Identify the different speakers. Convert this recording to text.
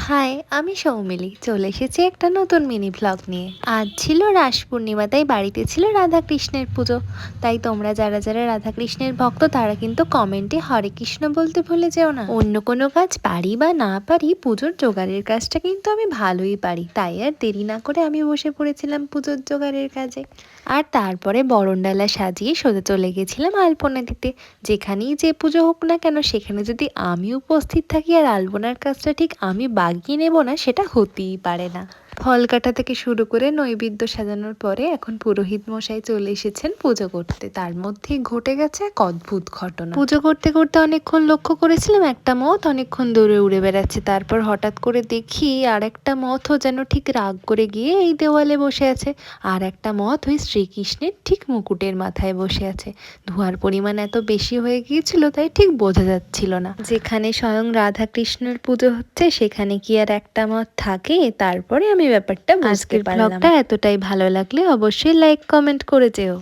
Speaker 1: High, আমি সৌমিলি চলে এসেছি একটা নতুন মিনি ভ্লগ নিয়ে। আজ ছিল রাস পূর্ণিমা, তাই বাড়িতে ছিল রাধাকৃষ্ণের পুজো। তাই তোমরা যারা যারা রাধাকৃষ্ণের ভক্ত তারা কিন্তু কমেন্টে হরে কৃষ্ণ বলতে ভুলে যেও না। অন্য কোনো কাজ পারি বা না পারি, পুজোর জোগাড়ের কাজটা কিন্তু আমি ভালোই পারি। তাই আর দেরি না করে আমি বসে পড়েছিলাম পুজোর জোগাড়ের কাজে। আর তারপরে বরণডালা সাজিয়ে সোজা চলে গেছিলাম আলপনা দিতে। যেখানেই যে পুজো হোক না কেন, সেখানে যদি আমি উপস্থিত থাকি আর আলপনার কাজটা ঠিক আমি বাগিয়ে নেব না, সেটা হতেই পারে না। ফল কাটা থেকে শুরু করে নৈবেদ্য সাজানোর পরে এখন পুরোহিত মশাই চলে এসেছেন পুজো করতে। তার মধ্যেই ঘটে গেছে এক অদ্ভুত ঘটনা। পুজো করতে করতে অনেকক্ষণ লক্ষ্য করেছিলাম একটা মথ অনেকক্ষণ দূরে উড়ে বেড়াচ্ছে। তারপর হঠাৎ করে দেখি আর একটা মথও যেন ঠিক রাগ করে গিয়ে এই দেওয়ালে বসে আছে। আর একটা মথ ওই শ্রীকৃষ্ণের ঠিক মুকুটের মাথায় বসে আছে। ধোঁয়ার পরিমাণ এত বেশি হয়ে গিয়েছিল তাই ঠিক বোঝা যাচ্ছিল না। যেখানে স্বয়ং রাধা কৃষ্ণের পুজো হচ্ছে সেখানে কি আর একটা মত থাকে? তারপরে আমি ব্যাপারটা বুঝতে পারলাম। আজকের ব্লগটা এতটাই ভালো লাগলে অবশ্যই লাইক কমেন্ট করে যেও।